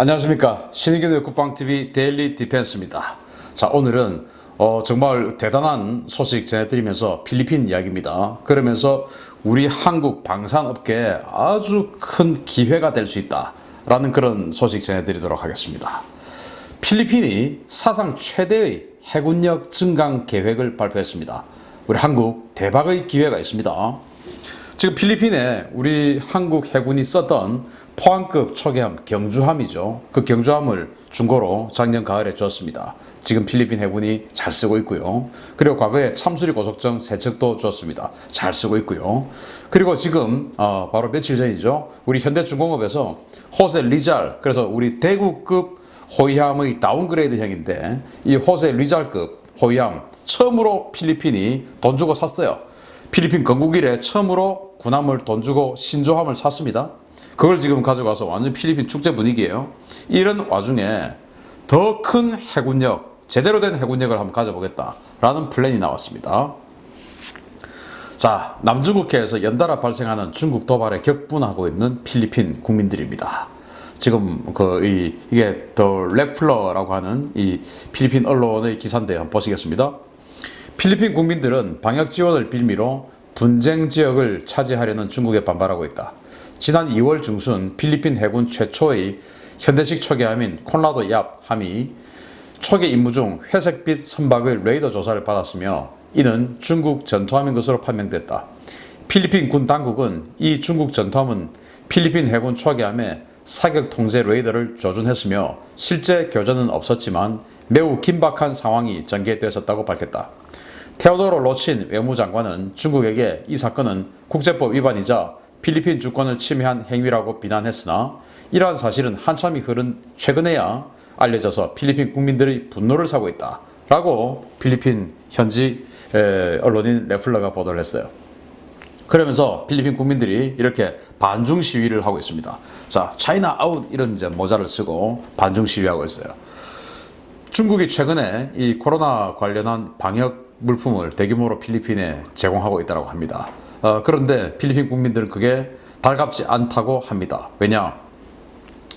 안녕하십니까. 신의균의 국방TV 데일리 디펜스입니다. 자, 오늘은 정말 대단한 소식 전해드리면서 필리핀 이야기입니다. 그러면서 우리 한국 방산업계에 아주 큰 기회가 될 수 있다 라는 그런 소식 전해드리도록 하겠습니다. 필리핀이 사상 최대의 해군력 증강 계획을 발표했습니다. 우리 한국 대박의 기회가 있습니다. 지금 필리핀에 우리 한국 해군이 썼던 포항급 초계함 경주함이죠. 그 경주함을 중고로 작년 가을에 줬습니다. 지금 필리핀 해군이 잘 쓰고 있고요. 그리고 과거에 참수리 고속정 3척도 줬습니다. 잘 쓰고 있고요. 그리고 지금 바로 며칠 전이죠. 우리 현대중공업에서 호세 리잘, 그래서 우리 대구급 호위함의 다운그레이드형인데 이 호세 리잘급 호위함 처음으로 필리핀이 돈 주고 샀어요. 필리핀 건국 이래 처음으로 군함을 돈 주고 신조함을 샀습니다. 그걸 지금 가져가서 완전 필리핀 축제 분위기예요. 이런 와중에 더 큰 해군력, 제대로 된 해군력을 한번 가져보겠다라는 플랜이 나왔습니다. 자, 남중국해에서 연달아 발생하는 중국 도발에 격분하고 있는 필리핀 국민들입니다. 지금 이게 더 렉플러라고 하는 이 필리핀 언론의 기사인데 한번 보시겠습니다. 필리핀 국민들은 방역 지원을 빌미로 분쟁 지역을 차지하려는 중국에 반발하고 있다. 지난 2월 중순 필리핀 해군 최초의 현대식 초계함인 콘라도 얍 함이 초계 임무 중 회색빛 선박의 레이더 조사를 받았으며 이는 중국 전투함인 것으로 판명됐다. 필리핀 군 당국은 이 중국 전투함은 필리핀 해군 초계함에 사격 통제 레이더를 조준했으며 실제 교전은 없었지만 매우 긴박한 상황이 전개됐었다고 밝혔다. 테오도로 로친 외무장관은 중국에게 이 사건은 국제법 위반이자 필리핀 주권을 침해한 행위라고 비난했으나 이러한 사실은 한참이 흐른 최근에야 알려져서 필리핀 국민들의 분노를 사고 있다 라고 필리핀 현지 언론인 레플러가 보도를 했어요. 그러면서 필리핀 국민들이 이렇게 반중 시위를 하고 있습니다. 자, 차이나 아웃 이런 이제 모자를 쓰고 반중 시위하고 있어요. 중국이 최근에 이 코로나 관련한 방역 물품을 대규모로 필리핀에 제공하고 있다고 합니다. 그런데 필리핀 국민들은 그게 달갑지 않다고 합니다. 왜냐?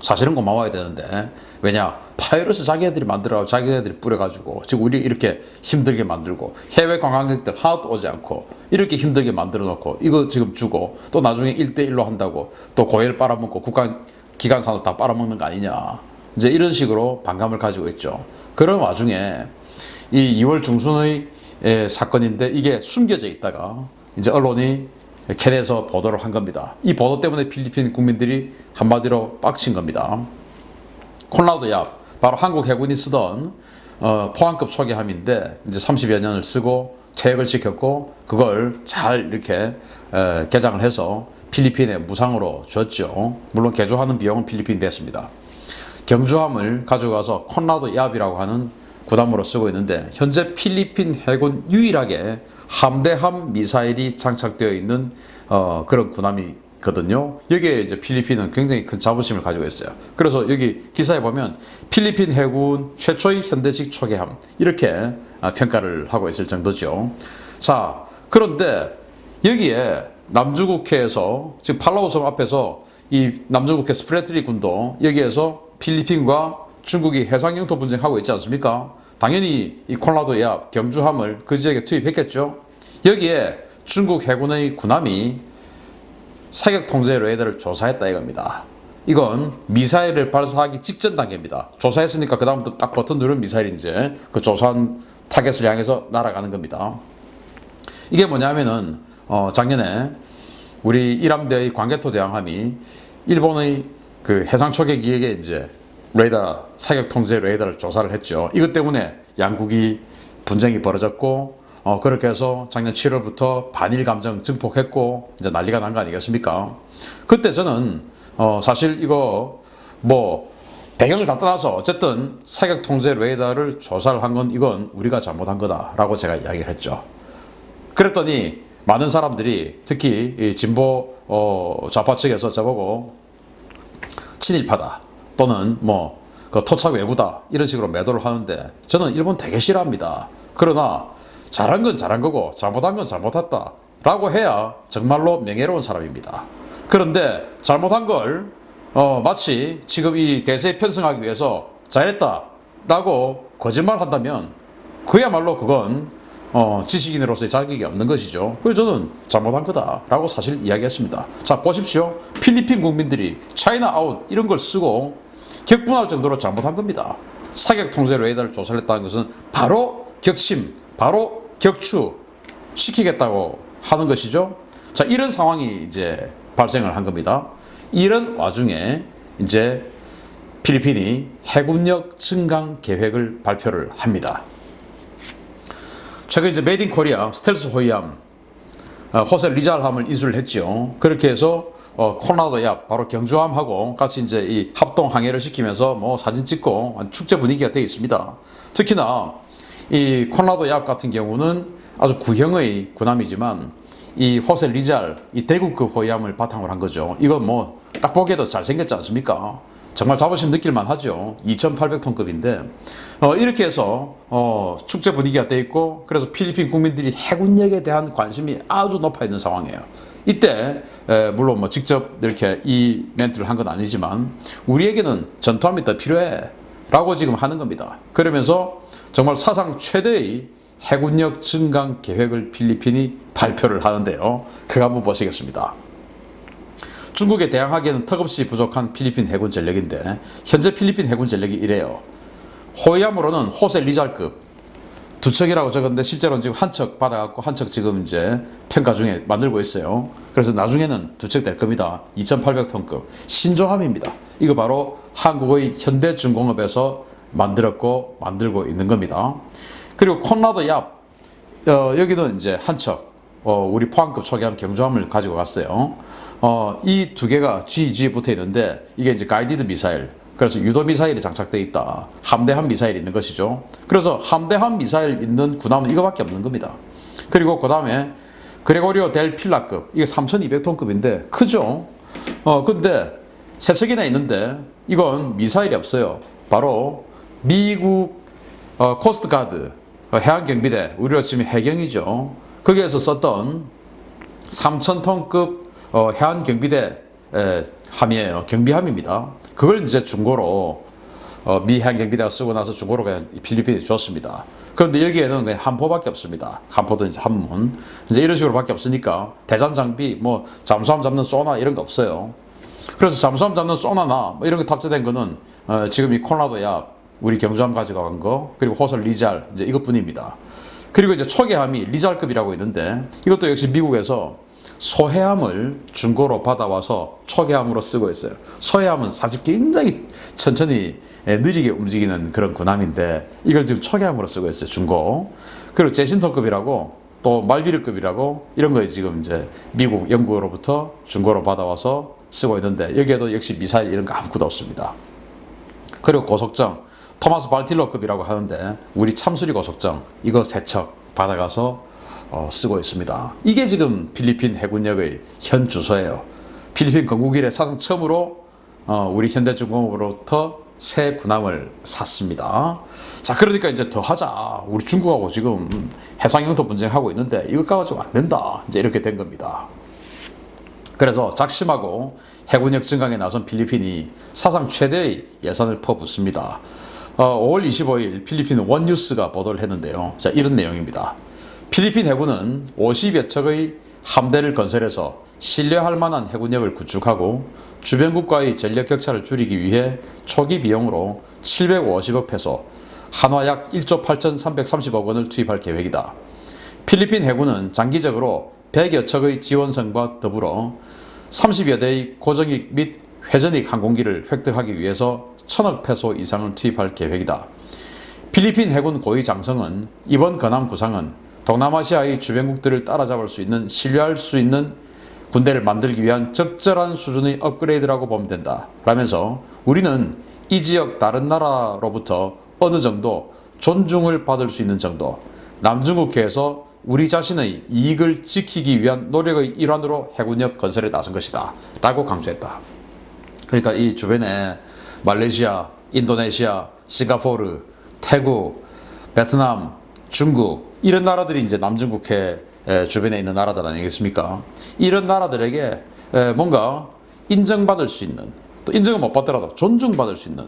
사실은 고마워야 되는데 왜냐? 바이러스 자기네들이 만들어가지고 자기네들이 뿌려가지고 지금 우리 이렇게 힘들게 만들고 해외 관광객들 하나도 오지 않고 이렇게 힘들게 만들어 놓고 이거 지금 주고 또 나중에 1대1로 한다고 또 고엘 빨아먹고 기관산업 다 빨아먹는 거 아니냐. 이제 이런 식으로 반감을 가지고 있죠. 그런 와중에 이 2월 중순의 사건인데 이게 숨겨져 있다가 이제 언론이 캔에서 보도를 한 겁니다. 이 보도 때문에 필리핀 국민들이 한마디로 빡친 겁니다. 콘라도 얍, 바로 한국 해군이 쓰던 포항급 초계함인데 이제 30여 년을 쓰고 퇴역을 시켰고 그걸 잘 이렇게 개장을 해서 필리핀에 무상으로 줬죠. 물론 개조하는 비용은 필리핀 냈습니다. 경주함을 가져가서 콘라도 얍이라고 하는 구담으로 쓰고 있는데 현재 필리핀 해군 유일하게 함대함 미사일이 장착되어 있는 그런 군함이거든요. 여기에 이제 필리핀은 굉장히 큰 자부심을 가지고 있어요. 그래서 여기 기사에 보면 필리핀 해군 최초의 현대식 초계함 이렇게 평가를 하고 있을 정도죠. 자, 그런데 여기에 남중국해에서 지금 팔라우섬 앞에서 이 남중국해 스프레트리 군도 여기에서 필리핀과 중국이 해상 영토 분쟁하고 있지 않습니까? 당연히 이 콘라도 얍 경주함을 그 지역에 투입했겠죠. 여기에 중국 해군의 군함이 사격 통제 레이더를 조사했다 이겁니다. 이건 미사일을 발사하기 직전 단계입니다. 조사했으니까 그 다음부터 딱 버튼 누르면 미사일이 이제 그 조사한 타겟을 향해서 날아가는 겁니다. 이게 뭐냐면은 작년에 우리 일함대의 광개토 대왕함이 일본의 그 해상 초계기에게 이제 레이더 사격 통제 레이더를 조사를 했죠. 이것 때문에 양국이 분쟁이 벌어졌고 그렇게 해서 작년 7월부터 반일 감정 증폭했고 이제 난리가 난 거 아니겠습니까? 그때 저는 사실 이거 뭐 배경을 다 떠나서 어쨌든 사격 통제 레이더를 조사를 한 건 이건 우리가 잘못한 거다라고 제가 이야기를 했죠. 그랬더니 많은 사람들이 특히 이 진보 좌파 측에서 저보고 친일파다 또는 그 토착 외구다 이런 식으로 매도를 하는데 저는 일본 되게 싫어합니다. 그러나 잘한 건 잘한 거고 잘못한 건 잘못했다 라고 해야 정말로 명예로운 사람입니다. 그런데 잘못한 걸 마치 지금 이 대세에 편승하기 위해서 잘했다라고 거짓말한다면 그야말로 그건 지식인으로서의 자격이 없는 것이죠. 그래서 저는 잘못한 거다라고 사실 이야기했습니다. 자, 보십시오. 필리핀 국민들이 차이나 아웃 이런 걸 쓰고 격분할 정도로 잘못한 겁니다. 사격 통제 레이더를 조사를 했다는 것은 바로 격침, 바로 격추 시키겠다고 하는 것이죠. 자, 이런 상황이 이제 발생을 한 겁니다. 이런 와중에 이제 필리핀이 해군력 증강 계획을 발표를 합니다. 최근 이제 메이드 인 코리아 스텔스 호위함 호세 리잘함을 인수를 했죠. 그렇게 해서 코로나도 얍 바로 경주함하고 같이 이제 이 합동 항해를 시키면서 뭐 사진 찍고 축제 분위기가 되어 있습니다. 특히나 이 코로나도 얍 같은 경우는 아주 구형의 군함이지만 이 호세 리잘 이 대구급 호위함을 바탕으로 한 거죠. 이건 뭐 딱 보기에도 잘생겼지 않습니까? 정말 자부심 느낄만 하죠. 2,800톤급인데 이렇게 해서 축제 분위기가 돼 있고 그래서 필리핀 국민들이 해군력에 대한 관심이 아주 높아 있는 상황이에요. 이때 물론 뭐 직접 이렇게 이 멘트를 한 건 아니지만 우리에게는 전투함이 더 필요해 라고 지금 하는 겁니다. 그러면서 정말 사상 최대의 해군력 증강 계획을 필리핀이 발표를 하는데요. 그거 한번 보시겠습니다. 중국에 대항하기에는 턱없이 부족한 필리핀 해군 전력인데 현재 필리핀 해군 전력이 이래요. 호위함으로는 호세 리잘급 두 척이라고 적었는데 실제로는 지금 한 척 받아갖고 한 척 지금 이제 평가 중에 만들고 있어요. 그래서 나중에는 두 척 될 겁니다. 2,800톤급 신조함입니다. 이거 바로 한국의 현대중공업에서 만들고 있는 겁니다. 그리고 콘라도 얍 여기는 이제 한 척 우리 포항급 초기함 경주함을 가지고 갔어요. 이 두 개가 GG 붙어 있는데 이게 이제 가이디드 미사일 그래서 유도 미사일이 장착되어 있다. 함대함 미사일이 있는 것이죠. 그래서 함대함 미사일 있는 군함은 이거밖에 없는 겁니다. 그리고 그 다음에 그레고리오 델 필라급 이게 3,200톤급인데 크죠. 근데 세 척이나 있는데 이건 미사일이 없어요. 바로 미국 코스트가드 해안경비대 우리로 치면 해경이죠. 거기에서 썼던 3,000톤급 해안경비대 함이에요. 경비함입니다. 그걸 이제 중고로 미 해안경비대가 쓰고 나서 중고로 그냥 필리핀이 줬습니다. 그런데 여기에는 그냥 함포밖에 없습니다. 함포도 이제 함문 이제 이런 식으로밖에 없으니까 대잠 장비 뭐 잠수함 잡는 소나 이런 거 없어요. 그래서 잠수함 잡는 소나나 뭐 이런 거 탑재된 거는 지금 이 콜라도야 우리 경주함 가져간 거 그리고 호설 리잘 이제 이것뿐입니다. 그리고 이제 초계함이 리잘급이라고 있는데 이것도 역시 미국에서 소해함을 중고로 받아와서 초계함으로 쓰고 있어요. 소해함은 사실 굉장히 천천히 느리게 움직이는 그런 군함인데 이걸 지금 초계함으로 쓰고 있어요. 중고. 그리고 제신토급이라고 또 말비르급이라고 이런 거 지금 이제 미국, 영국으로부터 중고로 받아와서 쓰고 있는데 여기에도 역시 미사일 이런 거 아무것도 없습니다. 그리고 고속정 토마스 발틸로급이라고 하는데 우리 참수리 고속정 이거 세 척 받아가서 쓰고 있습니다. 이게 지금 필리핀 해군력의 현 주소예요. 필리핀 건국 이래 사상 처음으로 우리 현대중공업으로부터 새 군함을 샀습니다. 자, 그러니까 이제 더 하자. 우리 중국하고 지금 해상 영토 분쟁하고 있는데 이거 가지고 안 된다. 이제 이렇게 된 겁니다. 그래서 작심하고 해군력 증강에 나선 필리핀이 사상 최대의 예산을 퍼붓습니다. 5월 25일 필리핀 원뉴스가 보도를 했는데요. 자, 이런 내용입니다. 필리핀 해군은 50여 척의 함대를 건설해서 신뢰할 만한 해군력을 구축하고 주변국과의 전력 격차를 줄이기 위해 초기 비용으로 750억 페소, 한화 약 1조 8,330억 원을 투입할 계획이다. 필리핀 해군은 장기적으로 100여 척의 지원선과 더불어 30여 대의 고정익 및 회전익 항공기를 획득하기 위해서 1,000억 페소 이상을 투입할 계획이다. 필리핀 해군 고위 장성은 이번 건함 구상은 동남아시아의 주변국들을 따라잡을 수 있는 신뢰할 수 있는 군대를 만들기 위한 적절한 수준의 업그레이드라고 보면 된다. 라면서 우리는 이 지역 다른 나라로부터 어느 정도 존중을 받을 수 있는 정도 남중국해에서 우리 자신의 이익을 지키기 위한 노력의 일환으로 해군력 건설에 나선 것이다. 라고 강조했다. 그러니까 이 주변에 말레이시아, 인도네시아, 싱가포르, 태국, 베트남, 중국 이런 나라들이 이제 남중국해 주변에 있는 나라들 아니겠습니까? 이런 나라들에게 뭔가 인정받을 수 있는 또 인정을 못 받더라도 존중받을 수 있는,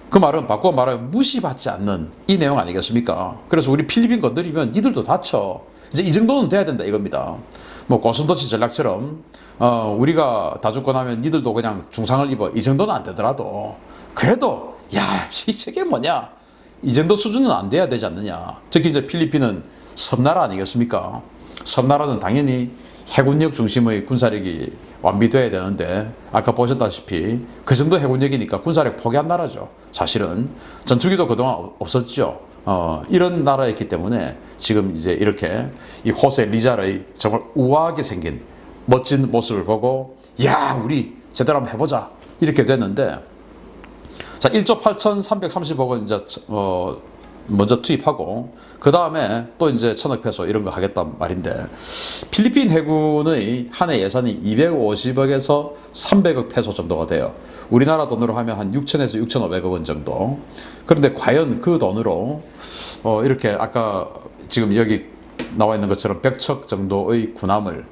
그 말은 바꿔 말하면 무시받지 않는 이 내용 아니겠습니까? 그래서 우리 필리핀 건드리면 니들도 다쳐. 이제 이 정도는 돼야 된다 이겁니다. 뭐 고슴도치 전략처럼 우리가 다 죽고 나면 니들도 그냥 중상을 입어, 이 정도는 안 되더라도 그래도 야, 저게 뭐냐, 이 정도 수준은 안 돼야 되지 않느냐. 특히 이제 필리핀은 섬나라 아니겠습니까? 섬나라는 당연히 해군력 중심의 군사력이 완비돼야 되는데, 아까 보셨다시피 그 정도 해군력이니까 군사력 포기한 나라죠. 사실은 전투기도 그동안 없었죠. 이런 나라였기 때문에 지금 이제 이렇게 이 호세 리잘의 정말 우아하게 생긴 멋진 모습을 보고, 야, 우리 제대로 한번 해보자 이렇게 됐는데, 자, 1조 8,330억 원 이제 먼저 투입하고, 그 다음에 또 이제 1,000억 페소 이런 거 하겠단 말인데, 필리핀 해군의 한 해 예산이 250억에서 300억 페소 정도가 돼요. 우리나라 돈으로 하면 한 6,000에서 6,500억 원 정도. 그런데 과연 그 돈으로 이렇게 아까 지금 여기 나와 있는 것처럼 100척 정도의 군함을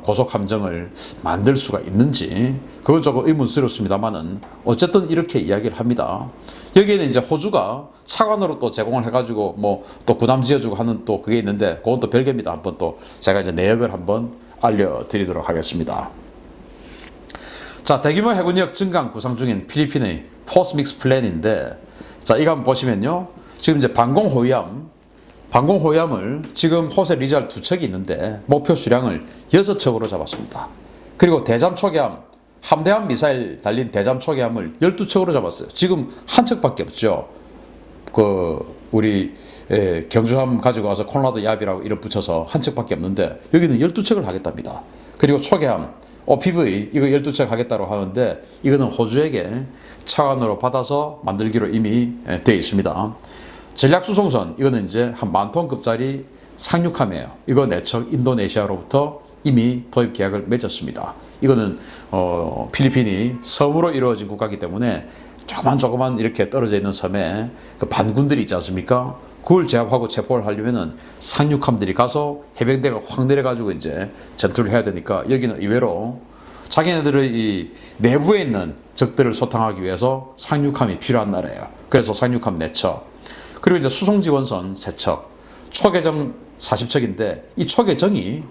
고속 함정을 만들 수가 있는지, 그건 조금 의문스럽습니다만은 어쨌든 이렇게 이야기를 합니다. 여기에는 이제 호주가 차관으로 또 제공을 해가지고 뭐 또 군함 지어주고 하는 또 그게 있는데, 그건 또 별개입니다. 한번 또 제가 이제 내역을 한번 알려드리도록 하겠습니다. 자, 대규모 해군력 증강 구상 중인 필리핀의 포스 믹스 플랜인데, 자, 이거 한번 보시면요, 지금 이제 방공호위함을 지금 호세 리잘 2척이 있는데 목표 수량을 6척으로 잡았습니다. 그리고 대잠 초계함, 함대함 미사일 달린 대잠 초계함을 12척으로 잡았어요. 지금 한 척밖에 없죠. 우리 경주함 가지고 와서 콘라드 야비라고 이름 붙여서 한 척밖에 없는데, 여기는 12척을 하겠답니다. 그리고 초계함 OPV 이거 12척 하겠다고 하는데, 이거는 호주에게 차관으로 받아서 만들기로 이미 되어 있습니다. 전략수송선 이거는 이제 한 10,000톤급짜리 상륙함이에요. 이거 4척 인도네시아로부터 이미 도입 계약을 맺었습니다. 이거는 필리핀이 섬으로 이루어진 국가이기 때문에 조그만 이렇게 떨어져 있는 섬에 그 반군들이 있지 않습니까? 그걸 제압하고 체포를 하려면은 상륙함들이 가서 해병대가 확 내려가지고 이제 전투를 해야 되니까, 여기는 의외로 자기네들의 이 내부에 있는 적들을 소탕하기 위해서 상륙함이 필요한 나라예요. 그래서 상륙함 4척, 그리고 이제 수송지원선 3척, 초계정 40척인데, 이 초계정이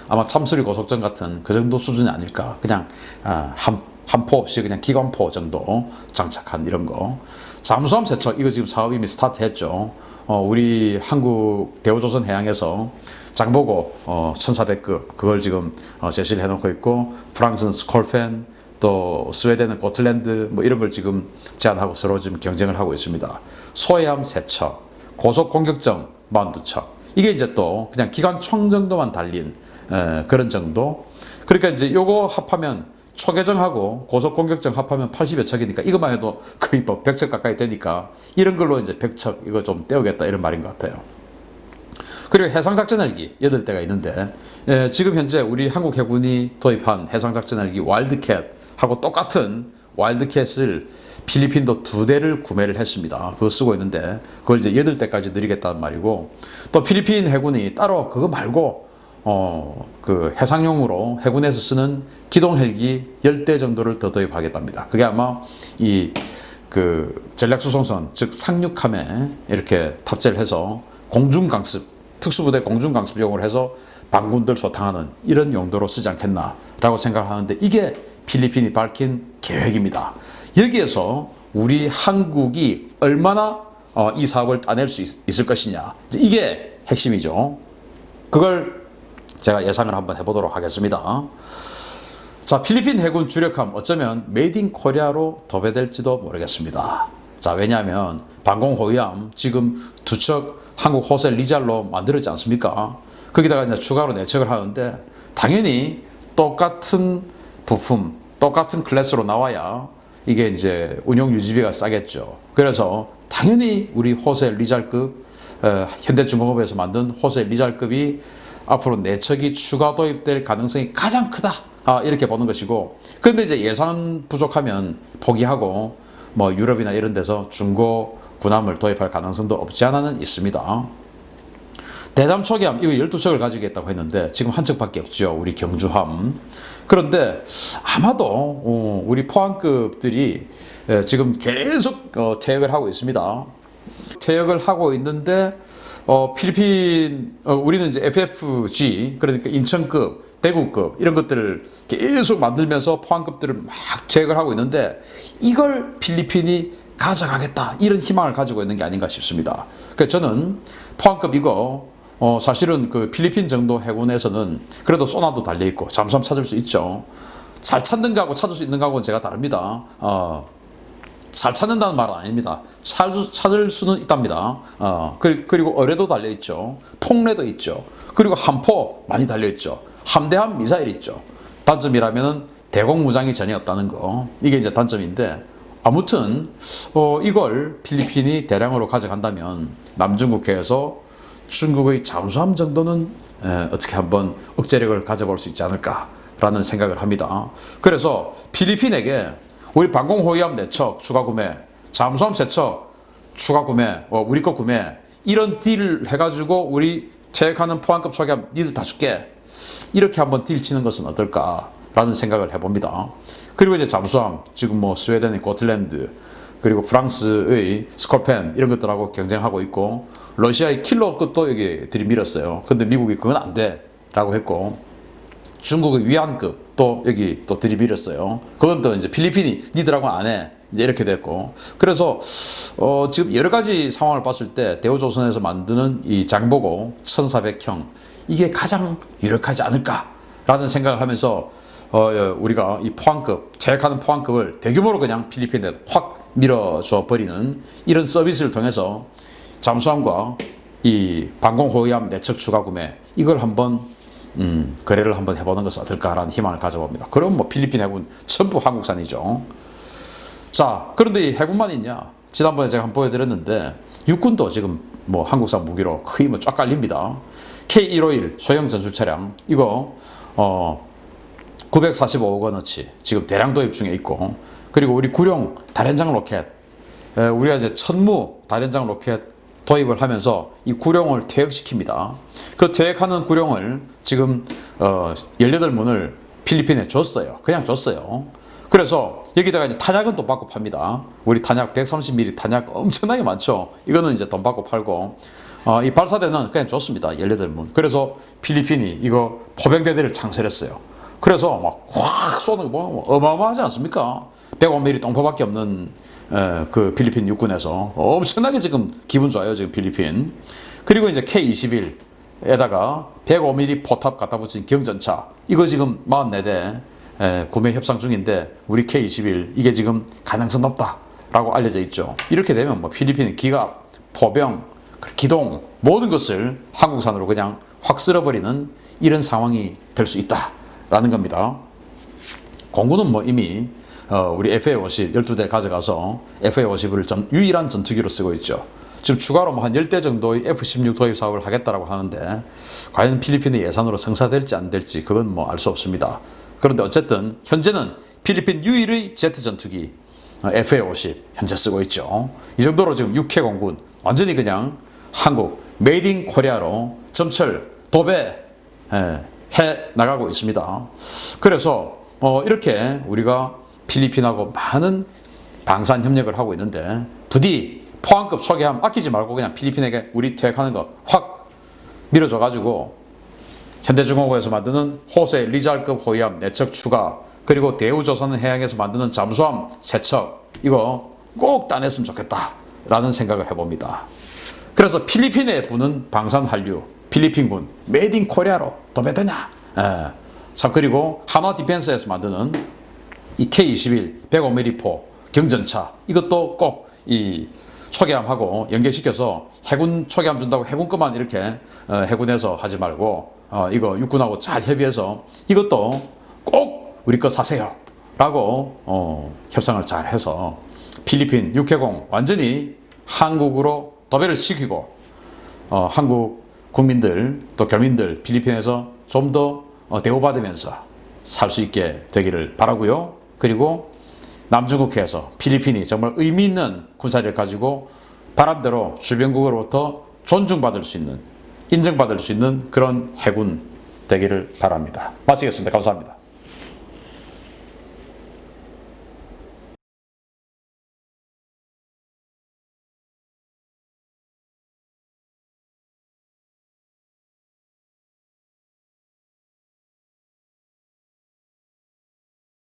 아마 참수리 고속정 같은 그 정도 수준이 아닐까. 그냥 한 포 없이 그냥 기관포 정도 장착한 이런 거. 잠수함 3척, 이거 지금 사업 이미 스타트했죠. 우리 한국 대우조선 해양에서 장보고 1400급 그걸 지금 제시를 해놓고 있고, 프랑스는 스콜펜, 또 스웨덴은 고틀랜드 뭐 이런 걸 지금 제안하고 서로 지금 경쟁을 하고 있습니다. 소해함 3척, 고속 공격정 42척. 이게 이제 또 그냥 기관총 정도만 달린 그런 정도. 그러니까 이제 요거 합하면 초계정하고 고속 공격정 합하면 80여 척이니까 이것만 해도 거의 뭐 100척 가까이 되니까, 이런 걸로 이제 100척 이거 좀 떼우겠다 이런 말인 것 같아요. 그리고 해상작전 헬기 8대가 있는데, 지금 현재 우리 한국 해군이 도입한 해상작전 헬기 와일드캣하고 똑같은 와일드캣을 필리핀도 2대를 구매를 했습니다. 그거 쓰고 있는데, 그걸 이제 8대까지 늘리겠다는 말이고, 또 필리핀 해군이 따로 그거 말고 그 해상용으로 해군에서 쓰는 기동 헬기 10대 정도를 더 도입하겠답니다. 그게 아마 이 그 전략수송선, 즉 상륙함에 이렇게 탑재를 해서 공중강습, 특수부대 공중강습용으로 해서 반군들 소탕하는 이런 용도로 쓰지 않겠나라고 생각을 하는데, 이게 필리핀이 밝힌 계획입니다. 여기에서 우리 한국이 얼마나 이 사업을 따낼 수 있을 것이냐, 이게 핵심이죠. 그걸 제가 예상을 한번 해보도록 하겠습니다. 자, 필리핀 해군 주력함 어쩌면 메이드 인 코리아로 도배될지도 모르겠습니다. 자, 왜냐하면 방공호위함 지금 2척 한국 호세 리잘로 만들었지 않습니까? 거기다가 이제 추가로 4척을 하는데, 당연히 똑같은 부품, 똑같은 클래스로 나와야 이게 이제 운용 유지비가 싸겠죠. 그래서 당연히 우리 호세 리잘급, 현대중공업에서 만든 호세 리잘급이 앞으로 4척이 추가 도입될 가능성이 가장 크다, 이렇게 보는 것이고, 그런데 이제 예산 부족하면 포기하고 뭐 유럽이나 이런 데서 중고 군함을 도입할 가능성도 없지 않아는 있습니다. 대잠 초기함 이거 12척을 가지겠다고 했는데 지금 한 척밖에 없죠. 우리 경주함. 그런데 아마도 우리 포항급들이 지금 계속 퇴역을 하고 있습니다. 퇴역을 하고 있는데 필리핀 우리는 이제 FFG 그러니까 인천급, 대구급 이런 것들을 계속 만들면서 포항급들을 막 퇴역을 하고 있는데 이걸 필리핀이 가져가겠다 이런 희망을 가지고 있는 게 아닌가 싶습니다. 그래서 저는 포항급 이거 사실은 그 필리핀 정도 해군에서는 그래도 소나도 달려 있고 잠수함 찾을 수 있죠. 잘 찾는 거하고 찾을 수 있는 거하고는 제가 다릅니다. 잘 찾는다는 말은 아닙니다. 찾을 수는 있답니다. 그리고 어뢰도 달려 있죠. 폭뢰도 있죠. 그리고 함포 많이 달려 있죠. 함대함 미사일 있죠. 단점이라면은 대공무장이 전혀 없다는 거. 이게 이제 단점인데 아무튼 이걸 필리핀이 대량으로 가져간다면 남중국해에서 중국의 잠수함 정도는 어떻게 한번 억제력을 가져볼 수 있지 않을까라는 생각을 합니다. 그래서 필리핀에게 우리 방공호위함 4척 추가 구매, 잠수함 3척 추가 구매, 우리 거 구매 이런 딜을 해가지고 우리 퇴역하는 포항급 초기함 니들 다 줄게 이렇게 한번 딜 치는 것은 어떨까라는 생각을 해봅니다. 그리고 이제 잠수함 지금 뭐 스웨덴의 고틀랜드 그리고 프랑스의 스콜펜 이런 것들하고 경쟁하고 있고 러시아의 킬러 것도 여기 들이밀었어요. 근데 미국이 그건 안 돼라고 했고 중국의 위안급 또 여기 또 들이밀었어요. 그건 또 이제 필리핀이 니들하고 안 해. 이제 이렇게 됐고. 그래서 지금 여러 가지 상황을 봤을 때 대우조선에서 만드는 이 장보고 1400형 이게 가장 유력하지 않을까라는 생각을 하면서 우리가 이 포항급 퇴역하는 포항급을 대규모로 그냥 필리핀에 확 밀어줘 버리는 이런 서비스를 통해서 잠수함과 이 방공호위함 4척 추가 구매 이걸 한번 거래를 한번 해보는 것은 어떨까라는 희망을 가져봅니다. 그럼 뭐 필리핀 해군 전부 한국산이죠. 자, 그런데 이 해군만 있냐? 지난번에 제가 한번 보여드렸는데 육군도 지금 뭐 한국산 무기로 거의 뭐 쫙 깔립니다. K151 소형 전술 차량 이거 945억 원어치 지금 대량 도입 중에 있고 그리고 우리 구룡 다련장 로켓 우리가 이제 천무 다련장 로켓 도입을 하면서 이 구룡을 퇴역시킵니다. 그 퇴역하는 구룡을 지금 18문을 필리핀에 줬어요. 그냥 줬어요. 그래서 여기다가 이제 탄약은 또 받고 팝니다. 우리 탄약 130mm 탄약 엄청나게 많죠. 이거는 이제 돈 받고 팔고 이 발사대는 그냥 줬습니다. 18문. 그래서 필리핀이 이거 포병대대를 창설했어요. 그래서 막 확 쏘는 거 뭐 어마어마하지 않습니까? 105mm 똥포밖에 없는 그 필리핀 육군에서 엄청나게 지금 기분 좋아요. 지금 필리핀. 그리고 이제 K21에다가 105mm 포탑 갖다 붙인 경전차 이거 지금 44대 구매 협상 중인데 우리 K21 이게 지금 가능성 높다라고 알려져 있죠. 이렇게 되면 뭐 필리핀 기갑, 포병, 기동 모든 것을 한국산으로 그냥 확 쓸어버리는 이런 상황이 될 수 있다라는 겁니다. 공군은 뭐 이미 우리 FA-50 12대 가져가서 FA-50을 유일한 전투기로 쓰고 있죠. 지금 추가로 뭐 한 10대 정도의 F-16 도입 사업을 하겠다라고 하는데 과연 필리핀의 예산으로 성사될지 안 될지 그건 뭐 알 수 없습니다. 그런데 어쨌든 현재는 필리핀 유일의 제트 전투기 FA-50 현재 쓰고 있죠. 이 정도로 지금 육해 공군 완전히 그냥 한국 메이드 인 코리아로 점철 도배 해 나가고 있습니다. 그래서 이렇게 우리가 필리핀하고 많은 방산 협력을 하고 있는데 부디 포항급 초기함 아끼지 말고 그냥 필리핀에게 우리 퇴역하는 거 확 밀어줘 가지고 현대중공업에서 만드는 호세 리잘급 호위함 4척 추가 그리고 대우조선 해양에서 만드는 잠수함 3척 이거 꼭 따냈으면 좋겠다라는 생각을 해봅니다. 그래서 필리핀에 부는 방산한류 필리핀군 메이드 인 코리아로 도배되냐. 자 그리고 한화 디펜스에서 만드는 이 K21 105mm 포 경전차 이것도 꼭 이 초기함하고 연계시켜서 해군 초기함 준다고 해군 것만 이렇게 해군에서 하지 말고 이거 육군하고 잘 협의해서 이것도 꼭 우리 거 사세요 라고 협상을 잘 해서 필리핀 육해공 완전히 한국으로 도배를 시키고 한국 국민들 또 교민들 필리핀에서 좀 더 대우받으면서 살 수 있게 되기를 바라고요. 그리고 남중국해에서 필리핀이 정말 의미 있는 군사력을 가지고 바람대로 주변국으로부터 존중받을 수 있는 인정받을 수 있는 그런 해군 되기를 바랍니다. 마치겠습니다. 감사합니다.